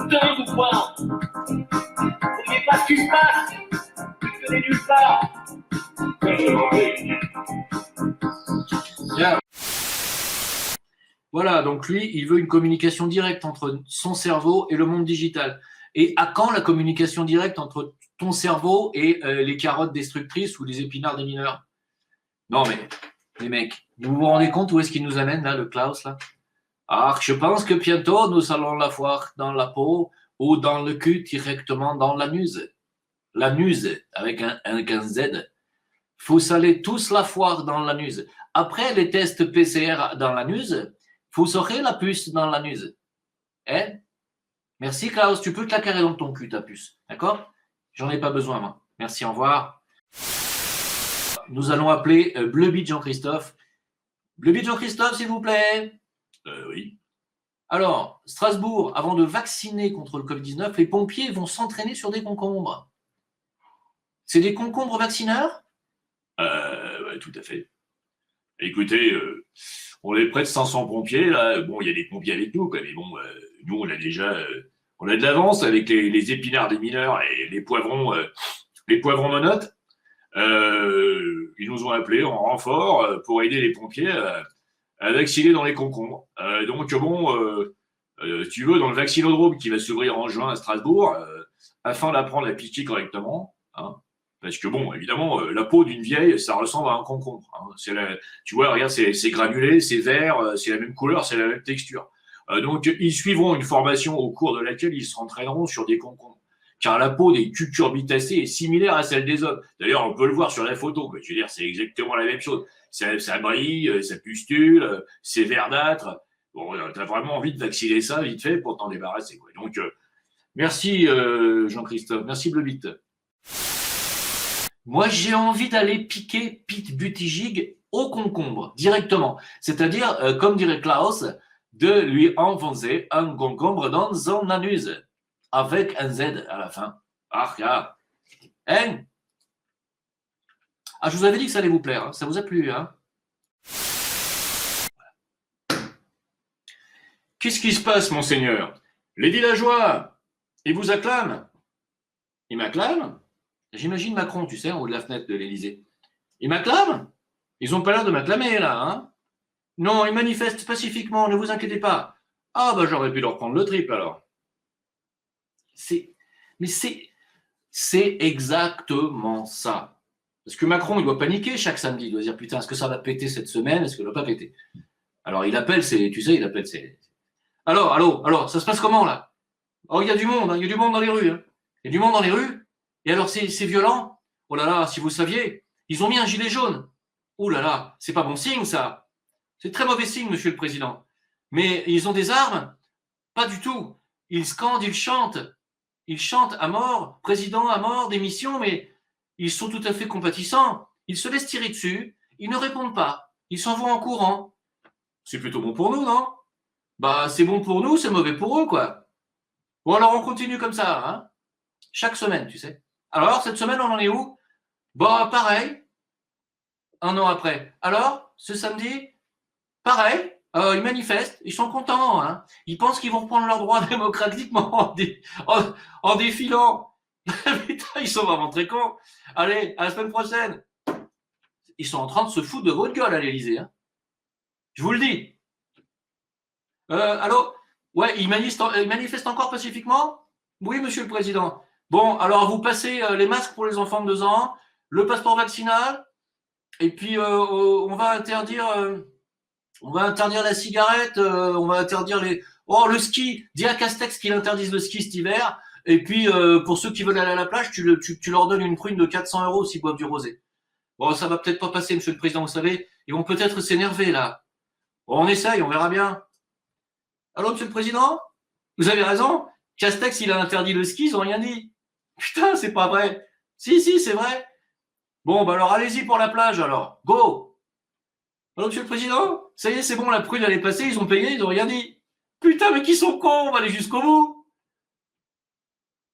dingue ou quoi? Vous voyez pas ce qui se passe? Vous venez nulle part. Bien. Voilà, donc lui, il veut une communication directe entre son cerveau et le monde digital. Et à quand la communication directe entre ton cerveau et les carottes destructrices ou les épinards des mineurs? Non mais, les mecs, vous vous rendez compte où est-ce qu'il nous amène là, le Klaus là? Ah, je pense que bientôt nous allons la voir dans la peau ou dans le cul directement dans l'anus. L'anus, avec un Z. Vous allez tous la voir dans l'anus. Après les tests PCR dans l'anus, vous aurez la puce dans l'anus. Hein? Merci Klaus, tu peux te la carrer dans ton cul ta puce. D'accord? J'en ai pas besoin moi. Merci, au revoir. Nous allons appeler Bleuby Jean-Christophe. Bleuby Jean-Christophe, s'il vous plaît. Oui. Alors, Strasbourg, avant de vacciner contre le Covid-19, les pompiers vont s'entraîner sur des concombres. C'est des concombres vaccineurs? Ouais, tout à fait. Écoutez, on est près de 500 pompiers, là. Bon, il y a des pompiers avec nous, quoi, mais bon, nous, on a déjà, on a de l'avance avec les épinards des mineurs et les poivrons monotes. Ils nous ont appelés en renfort pour aider les pompiers à vacciner dans les concombres. Donc, bon, si tu veux, dans le vaccinodrome qui va s'ouvrir en juin à Strasbourg, afin d'apprendre à piquer correctement, hein, parce que bon, évidemment, la peau d'une vieille, ça ressemble à un concombre. Hein. Tu vois, regarde, c'est granulé, c'est vert, c'est la même couleur, c'est la même texture. Donc, ils suivront une formation au cours de laquelle ils s'entraîneront sur des concombres. Car la peau des cucurbitacées est similaire à celle des hommes. D'ailleurs, on peut le voir sur la photo. Quoi. Je veux dire, c'est exactement la même chose. Ça brille, ça pustule, c'est verdâtre. Bon, t'as vraiment envie de vacciner ça vite fait pour t'en débarrasser. Quoi. Donc, merci Jean-Christophe, merci Bleuby. Moi, j'ai envie d'aller piquer Pete Buttigieg au concombre, directement. C'est-à-dire, comme dirait Klaus, de lui enfoncer un concombre dans son anus, avec un Z à la fin. Ah, regarde. Hein? Ah, je vous avais dit que ça allait vous plaire, hein. Ça vous a plu, hein? Qu'est-ce qui se passe, monseigneur? Les villageois, ils vous acclament? Ils m'acclament? J'imagine Macron, tu sais, en haut de la fenêtre de l'Élysée. Ils m'acclament? Ils n'ont pas l'air de m'acclamer, là, hein? Non, ils manifestent pacifiquement, ne vous inquiétez pas. Ah, bah j'aurais pu leur prendre le trip, alors. Mais c'est exactement ça. Parce que Macron, il doit paniquer chaque samedi. Il doit dire, putain, est-ce que ça va péter cette semaine? Est-ce que ça va pas péter? Alors, il appelle tu sais, il appelle alors, ça se passe comment, là? Oh, il y a du monde, hein, il y a du monde dans les rues. Hein. Il y a du monde dans les rues. Et alors, c'est violent. Oh là là, si vous saviez, ils ont mis un gilet jaune. Oh là là, c'est pas bon signe, ça. C'est très mauvais signe, monsieur le président. Mais ils ont des armes? Pas du tout. Ils scandent, ils chantent. Ils chantent à mort, président à mort, démission, mais ils sont tout à fait compatissants. Ils se laissent tirer dessus. Ils ne répondent pas. Ils s'en vont en courant. C'est plutôt bon pour nous, non? Bah, c'est bon pour nous, c'est mauvais pour eux, quoi. Bon, alors on continue comme ça, hein? Chaque semaine, tu sais. Alors, cette semaine, on en est où? Bah, pareil. Un an après. Alors, ce samedi, pareil. Ils manifestent, ils sont contents, hein. Ils pensent qu'ils vont reprendre leurs droits démocratiquement en défilant. Putain, ils sont vraiment très cons. Allez, à la semaine prochaine. Ils sont en train de se foutre de votre gueule à l'Élysée, hein. Je vous le dis. Allô? Ouais, ils manifestent encore pacifiquement? Oui, monsieur le président. Bon, alors vous passez les masques pour les enfants de 2 ans, le passeport vaccinal, et puis on va interdire la cigarette, on va interdire Oh, le ski. Dis à Castex qu'il interdise le ski cet hiver. Et puis, pour ceux qui veulent aller à la plage, tu leur donnes une prune de 400 € s'ils boivent du rosé. Bon, ça va peut-être pas passer, monsieur le président, vous savez. Ils vont peut-être s'énerver, là. Bon, on essaye, on verra bien. Allô, monsieur le président? Vous avez raison. Castex, il a interdit le ski, ils ont rien dit. Putain, c'est pas vrai. Si, c'est vrai. Bon, bah alors, allez-y pour la plage, alors. Go! Allô, monsieur le président? Ça y est, c'est bon, la prune, elle est passée, ils ont payé, ils ont rien dit. Putain, mais qui sont cons, on va aller jusqu'au bout.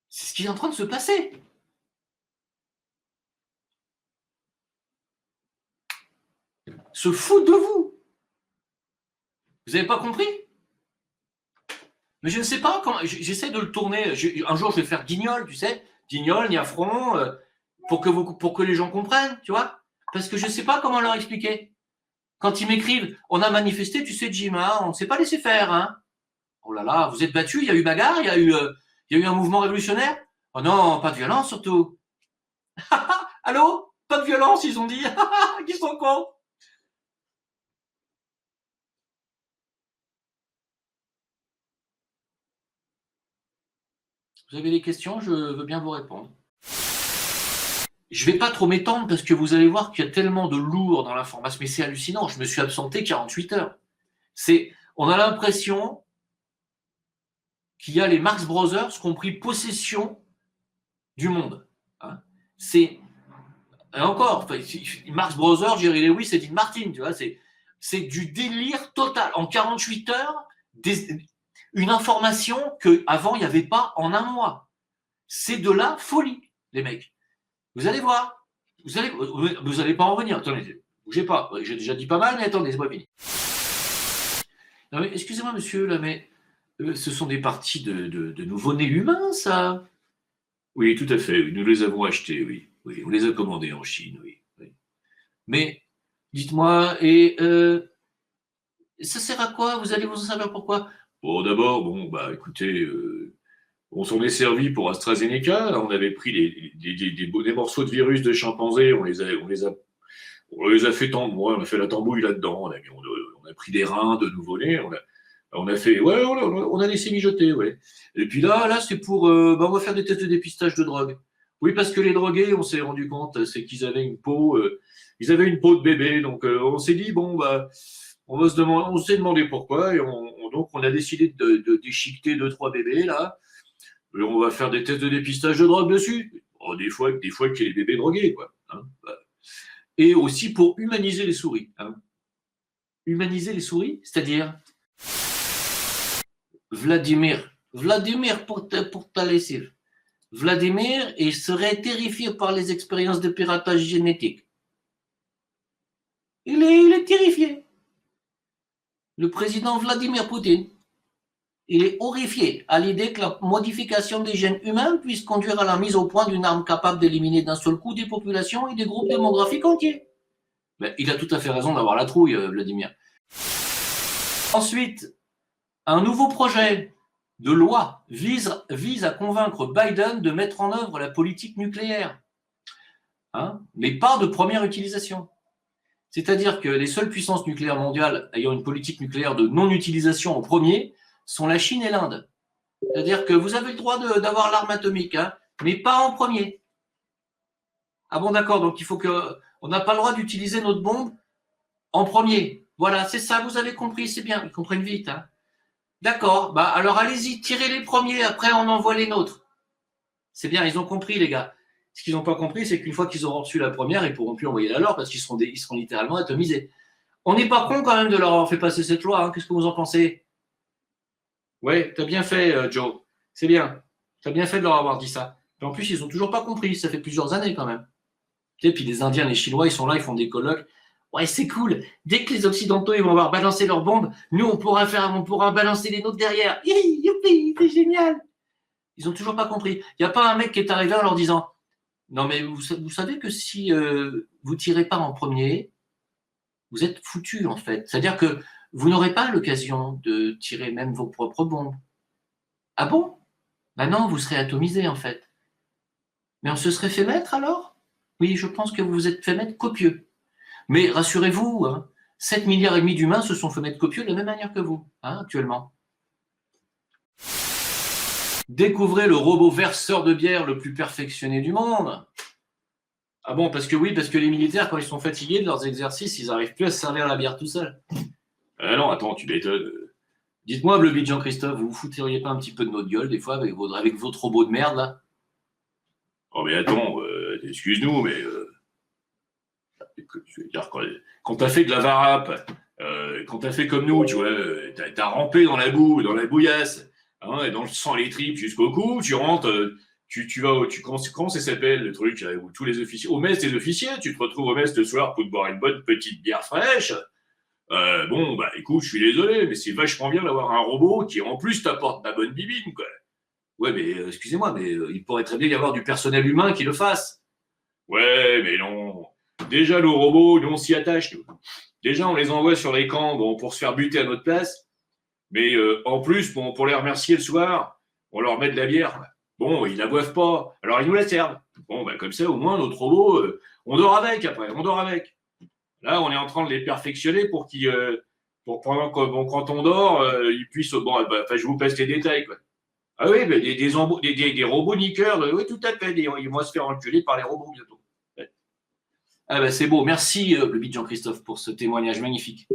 C'est ce qui est en train de se passer. Se foutent de vous. Vous avez pas compris? Mais je ne sais pas comment. J'essaie de le tourner. Un jour, je vais faire Guignol, tu sais. Guignol, Niafron, pour que les gens comprennent, tu vois. Parce que je ne sais pas comment leur expliquer. Quand ils m'écrivent, on a manifesté, tu sais, Jim, hein, on ne s'est pas laissé faire. Hein. Oh là là, vous êtes battus, il y a eu bagarre, il y a eu un mouvement révolutionnaire. Oh non, pas de violence surtout. Allô? Pas de violence, ils ont dit. Qui sont cons? Vous avez des questions, je veux bien vous répondre. Je ne vais pas trop m'étendre parce que vous allez voir qu'il y a tellement de lourd dans l'information, mais c'est hallucinant. Je me suis absenté 48 heures. On a l'impression qu'il y a les Marx Brothers qui ont pris possession du monde. Hein. Et encore, Marx Brothers, Jerry Lewis et Dean Martin, tu vois, c'est du délire total. En 48 heures, une information qu'avant, il n'y avait pas en un mois. C'est de la folie, les mecs. Vous allez voir. Vous allez pas en revenir. Attendez, bougez pas. J'ai déjà dit pas mal, mais attendez, c'est pas fini. Non, mais excusez-moi, monsieur, là, mais ce sont des parties de nouveau-nés humains, ça? Oui, tout à fait. Nous les avons achetés, oui. Oui, on les a commandés en Chine, oui. Mais, dites-moi, et ça sert à quoi? Vous allez vous en servir pourquoi? Bon, d'abord, écoutez, on s'en est servi pour AstraZeneca. On avait pris des morceaux de virus de chimpanzés, on les a fait on a fait la tambouille là-dedans. On a pris des reins de nouveau-nés. On a fait, ouais, on a laissé mijoter, ouais. Et puis là, c'est pour, on va faire des tests de dépistage de drogue. Oui, parce que les drogués, on s'est rendu compte, c'est qu'ils avaient une peau, de bébé. Donc, on s'est dit, on s'est demandé pourquoi, et donc on a décidé de déchiqueter 2-3 bébés là. Et on va faire des tests de dépistage de drogue dessus. Oh, des fois qu'il y a les bébés drogués, quoi. Hein. Et aussi pour humaniser les souris. Hein. Humaniser les souris, c'est-à-dire Vladimir pour ta lessive. Vladimir, il serait terrifié par les expériences de piratage génétique. Il est terrifié. Le président Vladimir Poutine, il est horrifié à l'idée que la modification des gènes humains puisse conduire à la mise au point d'une arme capable d'éliminer d'un seul coup des populations et des groupes démographiques entiers. Mais il a tout à fait raison d'avoir la trouille, Vladimir. Ensuite, un nouveau projet de loi vise à convaincre Biden de mettre en œuvre la politique nucléaire, mais pas de première utilisation. C'est-à-dire que les seules puissances nucléaires mondiales ayant une politique nucléaire de non-utilisation en premier sont la Chine et l'Inde. C'est-à-dire que vous avez le droit d'avoir l'arme atomique, mais pas en premier. Ah bon, d'accord, donc il faut on n'a pas le droit d'utiliser notre bombe en premier. Voilà, c'est ça, vous avez compris, c'est bien, ils comprennent vite. D'accord, alors allez-y, tirez les premiers, après on envoie les nôtres. C'est bien, ils ont compris, les gars. Ce qu'ils n'ont pas compris, c'est qu'une fois qu'ils auront reçu la première, ils ne pourront plus envoyer la leur parce qu'ils seront littéralement atomisés. On n'est pas con quand même de leur avoir fait passer cette loi, qu'est-ce que vous en pensez? Ouais, t'as bien fait, Joe. C'est bien. T'as bien fait de leur avoir dit ça. Et en plus, ils n'ont toujours pas compris, ça fait plusieurs années quand même. Et puis les Indiens, les Chinois, ils sont là, ils font des colloques. Ouais, c'est cool. Dès que les Occidentaux ils vont avoir balancé leurs bombes, nous, on pourra balancer les nôtres derrière. Youpi, c'est génial. Ils n'ont toujours pas compris. Il n'y a pas un mec qui est arrivé en leur disant non, mais vous savez que si vous ne tirez pas en premier, vous êtes foutus, en fait. C'est-à-dire que vous n'aurez pas l'occasion de tirer même vos propres bombes. Ah bon? Non, vous serez atomisés, en fait. Mais on se serait fait mettre, alors? Oui, je pense que vous vous êtes fait mettre copieux. Mais rassurez-vous, 7,5 milliards d'humains se sont fait mettre copieux de la même manière que vous, actuellement. Découvrez le robot verseur de bière le plus perfectionné du monde. Ah bon, parce que les militaires, quand ils sont fatigués de leurs exercices, ils n'arrivent plus à se servir la bière tout seuls. Non, attends, tu m'étonnes. Dites-moi, Bleu Jean-Christophe, vous vous fouteriez pas un petit peu de notre gueule, des fois, avec votre robot de merde, là? Oh, mais attends, excuse-nous, mais... je veux dire, quand t'as fait de la varap, quand t'as fait comme nous, tu vois, t'as rampé dans la boue, dans la bouillasse, et dans le sang et les tripes jusqu'au cou, tu rentres, comment ça s'appelle le truc où tous les officiers, au mess des officiers, tu te retrouves au mess le soir pour te boire une bonne petite bière fraîche, Bon, bah écoute, je suis désolé, mais c'est vachement bien d'avoir un robot qui en plus t'apporte ta bonne bibine, quoi. Ouais, mais excusez-moi, mais il pourrait très bien y avoir du personnel humain qui le fasse. Ouais, mais non. Déjà, nos robots, nous, on s'y attache, nous. Déjà, on les envoie sur les camps bon, pour se faire buter à notre place. Mais en plus, bon, pour les remercier le soir, on leur met de la bière. Bon, ils la boivent pas, alors ils nous la servent. Bon, bah, comme ça, au moins, notre robot, on dort avec après, on dort avec. Là, on est en train de les perfectionner pour qu'ils, pour pendant que, bon, quand on dort, ils puissent. Bon, bah, je vous passe les détails, quoi. Ah oui, bah, des robots niqueurs, oui, tout à fait. Ils vont se faire enculer par les robots bientôt. Ouais. Ah bah c'est beau. Merci, le Jean-Christophe, pour ce témoignage magnifique.